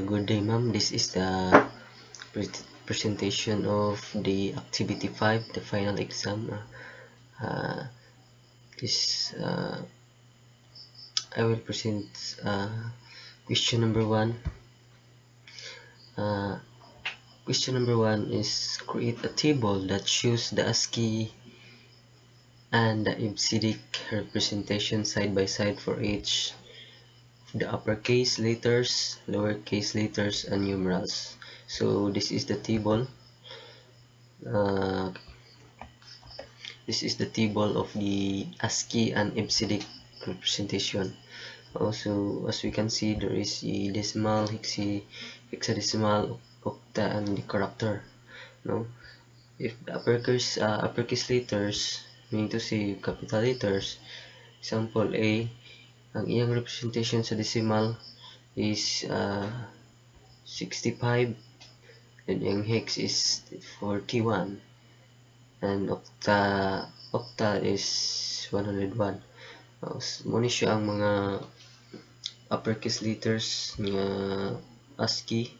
good day, ma'am. This is the presentation of the activity 5, the final exam. I will present question number 1. Question number 1 is create a table that shows the ASCII and the EBCDIC representation side by side for each the uppercase letters, lowercase letters, and numerals. So this is the table. This is the table of the ASCII and EBCDIC representation. Also, as we can see, there is the decimal, hexadecimal, octa, and the character. No, if the uppercase letters, meaning to say capital letters, example A, ang iyang representation sa decimal is 65, and yung hex is 41, and octa is 101. Muna siya ang mga uppercase letters nga ASCII,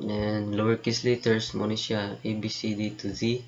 and lowercase letters muna siya A, B, C, D to Z.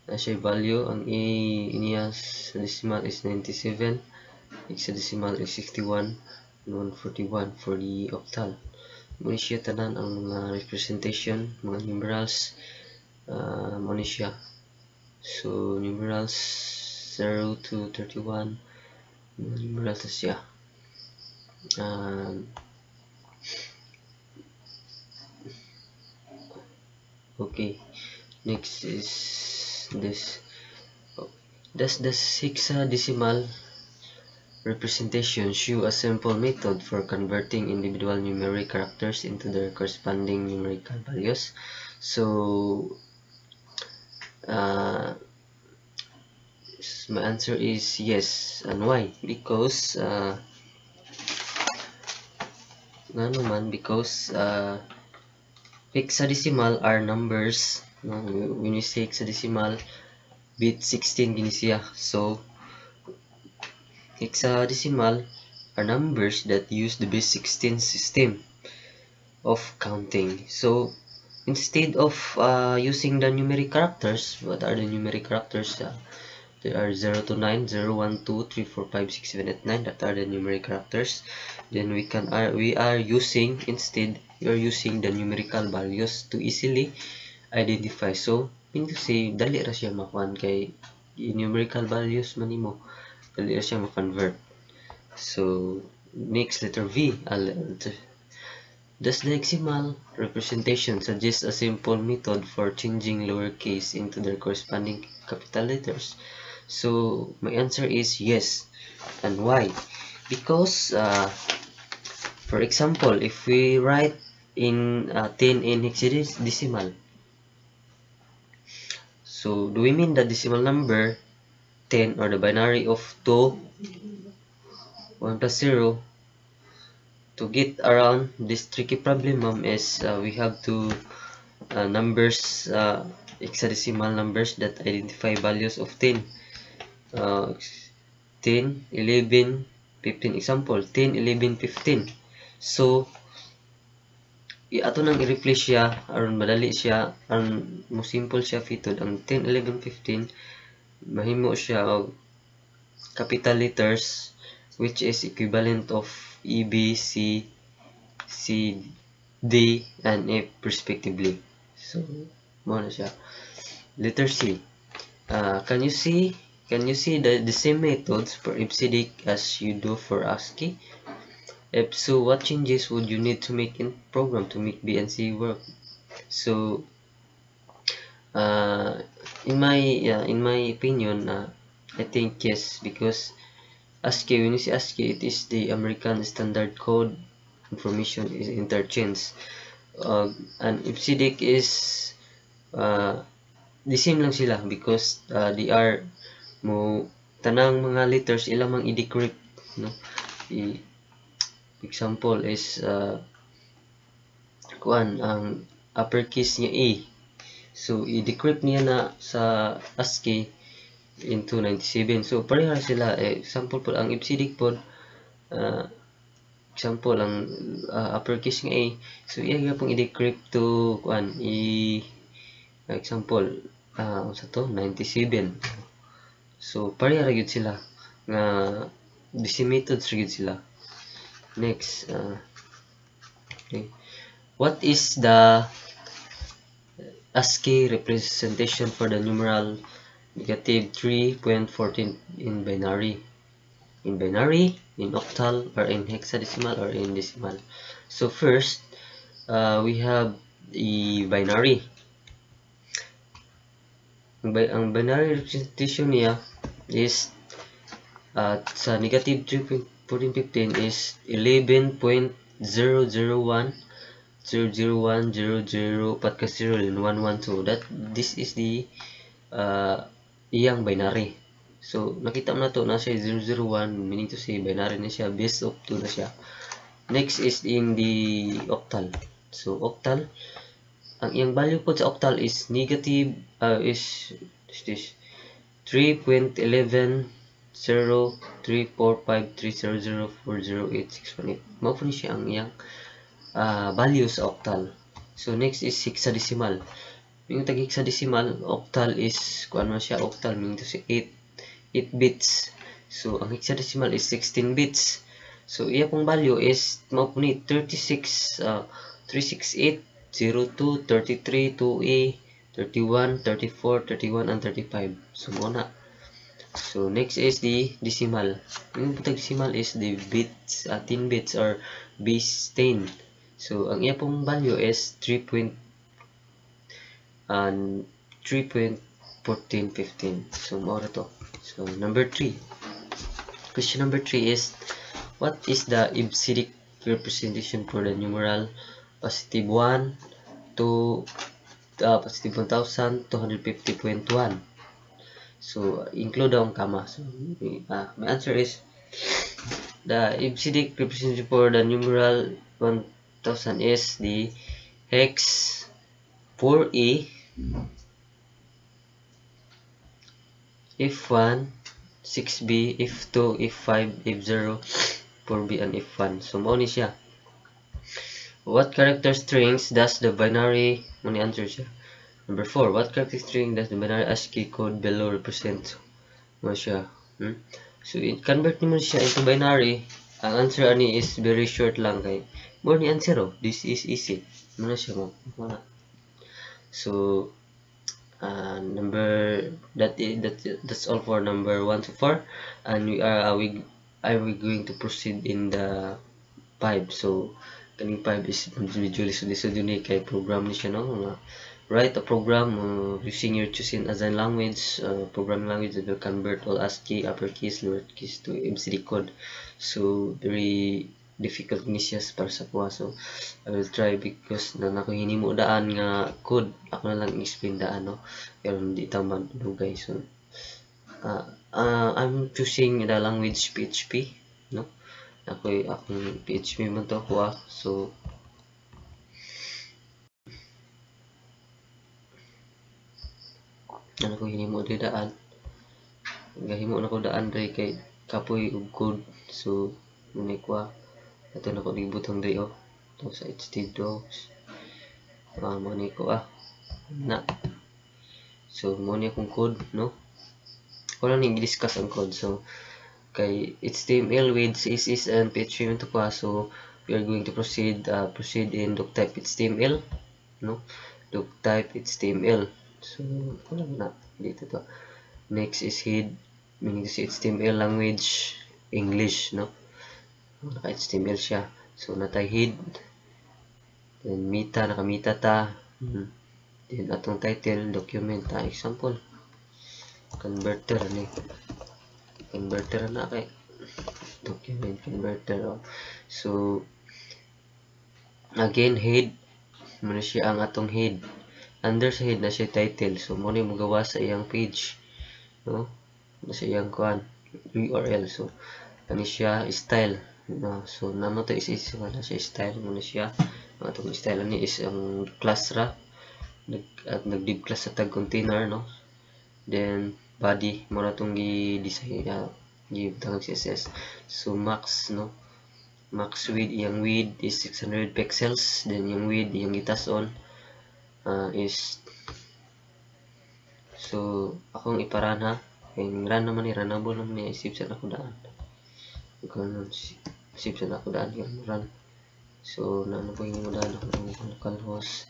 Siya value, ang A niya sa decimal is 97, hexadecimal is 61, and 141 for the octal. Muna siya tanan ang mga representation, mga numerals, muna siya. So numerals 0 to 31, mga numerals na siya. Okay, next is this. Does the hexadecimal representation show a simple method for converting individual numeric characters into their corresponding numerical values? So my answer is yes. And why? Because hexadecimal are numbers. When you say hexadecimal, bit 16 gini siya. So hexadecimal are numbers that use the base 16 system of counting. So instead of using the numeric characters, what are the numeric characters? There are 0 to 9, 0, 1, 2, 3, 4, 5, 6, 7, 8, 9. That are the numeric characters. Then we are using the numerical values to easily identify. So mean to say dali ra siya makuan kay numerical values man nimo, dali ra siya ma-convert. So next, letter V. Does the hexadecimal representation suggest a simple method for changing lowercase into their corresponding capital letters? So my answer is yes. And why? Because for example, if we write in 10 in hexadecimal, so do we mean the decimal number 10 or the binary of 2, 1 plus 0? To get around this tricky problem, is we have to numbers, hexadecimal numbers that identify values of 10. 10, 11, 15. Example, 10, 11, 15. So ato nang i-replace siya aron madali siya, aron mo simple siya fitod. Ang 10, 11, 15 mahimo siya og capital letters which is equivalent of E, B, C, D, and F respectively. So mo na siya. Letter C. Can you see the same methods for EBCDIC as you do for ASCII? If so, what changes would you need to make in program to make B and C work? So in my opinion, I think yes, because ASCII, when you say ASCII, it is the American Standard Code. Information is interchanged, and EBCDIC is the same lang sila because they are mo tanang mga letters ilang mang i-decrypt, no? Example is ang uppercase niya A, so i-decrypt niya na sa ASCII into 97. So pareha sila. Example po ang EBCDIC pod example ang uppercase nga A, so iya gyapon i-decrypt to kuan example unsa to 97. So pareha ra gyud sila nga decimated ra gyud sila. Next, okay. What is the ASCII representation for the numeral -3.14 in binary? In binary, in octal, or in hexadecimal, or in decimal? So first, we have the binary. Ang binary representation niya is sa -3.1415 is 11.001 00100 pat ka 0 and 112. This is the iyang binary. So nakita mo na to na siya 001, meaning to say binary na siya, base of 2 na siya. Next is in the octal. So octal, ang iyang value po sa octal is negative is this 3.11034530040868. Mao po ni siya ang iyang value sa octal. So next is hexadecimal. Yung tag hexadecimal, octal is kuan man siya, octal meaning to say 8 bits. So ang hexadecimal is 16 bits. So iya pong value is mao po ni 36 368 02 33 2A 31 34 31 and 35. So muna. So next is the decimal. Yung tag decimal is the bits 10 bits or base 10. So ang iya pong value is 3.1415. So mao ra to. So number 3. Question number 3 is, what is the EBCDIC representation for the numeral +1 to +1250.1? So include ang comma. So my answer is the EBCDIC representation for the numeral 1000 is the hex 4A F1 6B F2 F5 F0 4B and F1. So mao ni siya. What character strings does the binary mo ni answer siya. Number 4, what character string does the binary ASCII code below represent? Mo siya. So convert mo siya into binary. Ang answer ani is very short lang kay mo ni answer. This is easy. Mo na siya mo. So that's all for number 1 to 4, and we going to proceed in the 5. So kaning 5 is medyo lisod ni kay program ni siya, no? Write a program using your choosing assigned language, programming language that will convert all ASCII uppercase lowercase to EBCD code. So very difficult ni siya para sa kuha. So I will try because na ako hinimo daan nga code, ako na lang explain daan, no? Pero hindi tama dugay. So I'm choosing the language PHP, no? Akong PHP man to kuha. So ano ko hinimo di daan, gahimo na ko daan dre kay kapoy og code. So muna kuha ato na ko libutang dre to sa htdocs muna ko na. So muna akong code, no? Wala nang i-discuss ang code. So kay HTML with CSS and PHP man to kuha. So we are going to proceed in doctype HTML, no? Doctype HTML. So wala na dito to. Next is head, meaning to say HTML language English, no? Naka HTML siya. So natay head, then meta, nakamita ta, then atong title document, example converter ni converter na kay document converter. So again head muna siya ang atong head. Under sa head na siya title. So mo ni magawa sa iyang page, no? Na sa iyang kuan URL. So kani siya style, no? So namo to is na siya style mo na siya. Ang atong style ni is ang class ra nag-div class sa tag container, no? Then body mo na tong gi-design gi-tawag CSS. So max, no? max width, yung width is 600 pixels, then yung width yung itas on is, so akong iparan ha, yung run naman ni runnable naman niya, isip sa ako daan, ganun isip sa ako daan yung run. So na po yung daan ako ng localhost.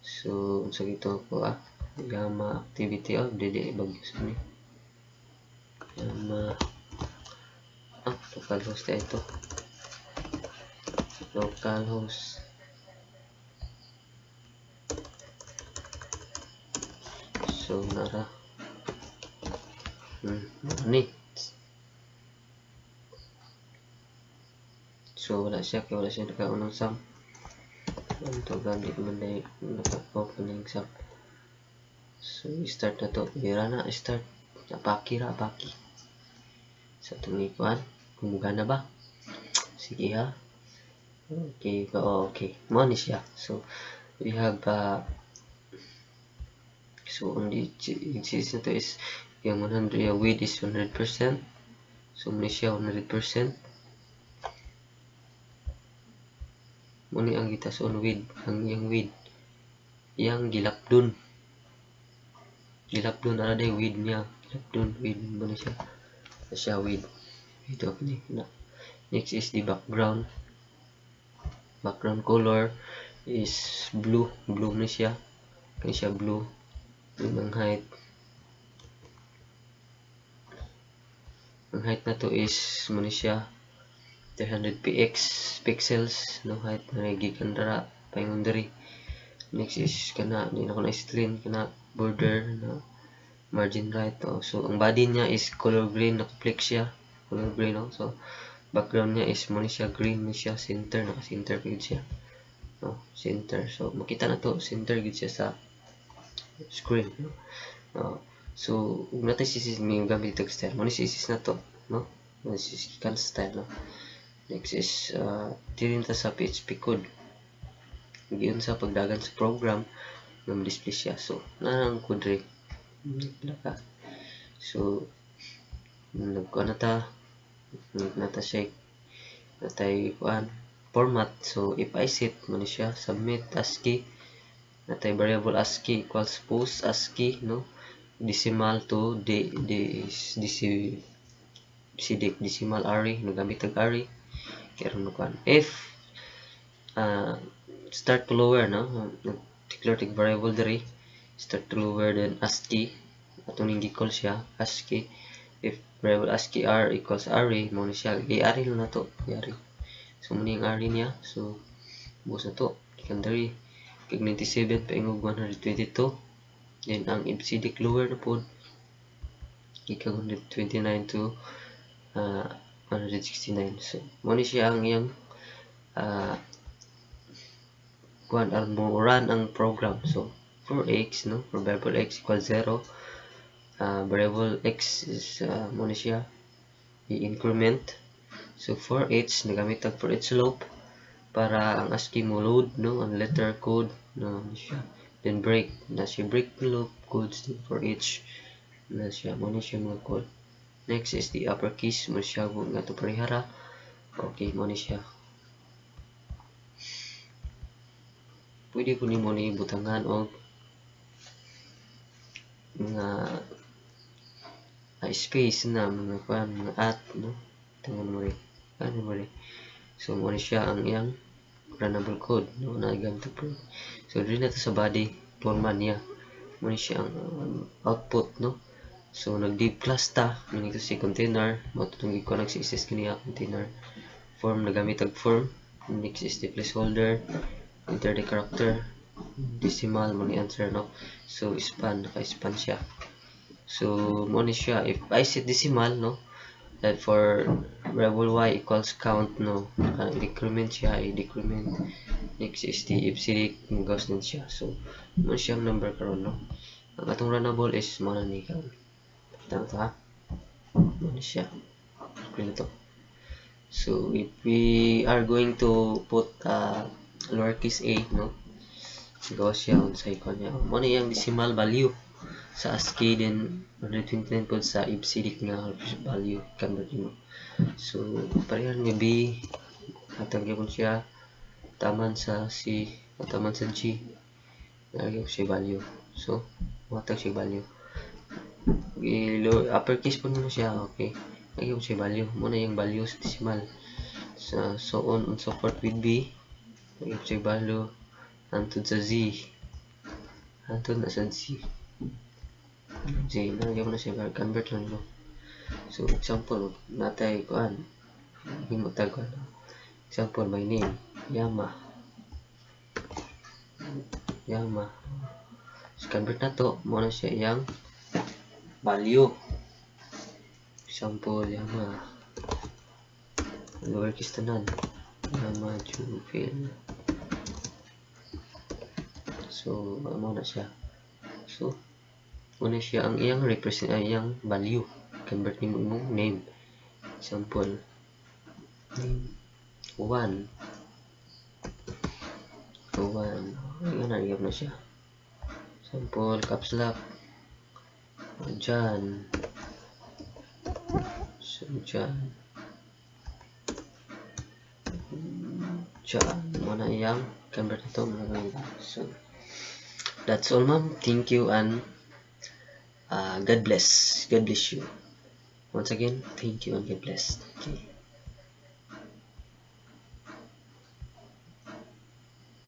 So unsa gito ko gamma activity dili bagyo ni gamma localhost ito, localhost. So nara ni so wala siya nakaunang sum. Ito gamit man na naka-opening sum. So start na to, ira na start apaki sa tungikuan kumuga na ba, sige ha, okay okay mo ni siya. So we have so only exists na to is yung 100, yung width is 100%, so muna siya 100%. Muna ang itas on width, ang yung width yang gilapdon ara day width niya, gilapdon width muna siya width ito ni na. Next is the background color is blue na siya, kaya siya blue. Ang height na to is muna siya 300 pixels no, height na gikan dara paingon diri. Next is kana di na ko na stream kana border na margin right so ang body niya is color green, naka-flex siya color green so background niya is muna siya green na siya, center naka-center gid siya no, center. So makita na to center gid siya sa screen no. So ug natay sisis mi gamit itong style mo ni sisis na to no, sisis kan style no. Next is tirin ta sa PHP code giun sa pagdagan sa program na display siya. So nanang code ka so nagkuan nata siya natay kuan format. So if I set mo ni siya submit ASCII, natay variable ASCII equals post ASCII no, decimal to decimal array no, gamit ang array kaya ron kuan. If start to lower no, declare tig variable diri start to lower, then ASCII atong ning gi-call siya ASCII. If variable ASCII r equals array mo ni siya i-array na to i-array. So muna yung array niya, so buos na to ikan diri kag 97 paingog 122, then ang ibcd lower na pod ikag 129 to 169. So mo ni siya ang iyang kuan mo run ang program. So for x no, for variable x equals 0, variable x is mo ni siya i-increment. So for each nagamit ang for each loop para ang ASCII mo load no, ang letter code no siya, then break na siya break loop codes for each na siya mo ni siya mga code. Next is the uppercase mo siya nga to parihara, okay mo ni siya. Pwede ko ni mo ni butangan og mga space na mga kuan mga at no, tangon mo rin ano mo rin. So mo ni siya ang iyang runnable code no, na gamit po. So dili na to sa body format niya mo ni siya ang output no. So nag-div class ta nito si container mo tutong i-connect si access kaniya container form nagamit ang form. Next is the placeholder, enter the character, decimal mo ni answer no. So span naka-span siya. So mo ni siya if I set decimal no, that for variable y equals count no, decrement siya i-decrement. Next is the ibcd goes din siya. So mo siya number karon no. Ang atong runnable is mo na ni count tama ta mo ni siya to. So if we are going to put lowercase a no, gawa siya sa icon niya mo na yung decimal value sa ASCII, then 129 po sa ibcd nga value convert mo. So parehan nga b Hatag gyud siya taman sa C o taman sa G. Lagi ko siya value. So, matag siya value. Uppercase po mo siya, okay. Lagi ko siya value. Muna yung value sa decimal. So on and so forth with B. Lagi ko siya value. Hantod sa Z. Hantod na sa Z. Lagi ko na siya convert lang mo. So, example, natay kuan. Himutag kuan. Example, my name, Yama. So, convert na to, muna siya yung value. Example, Yama. Lowercase tanan. Yama Jufil. So, muna siya. So, muna siya ang iyang represent, iyang value. Convert ni mo imong name. Example, name 1. Ayan, nalagyan na siya. Example, caps lock. John. So, John. Muna iyang convert ito. So, that's all, ma'am. Thank you and God bless. God bless you. Once again, thank you and God bless. Okay.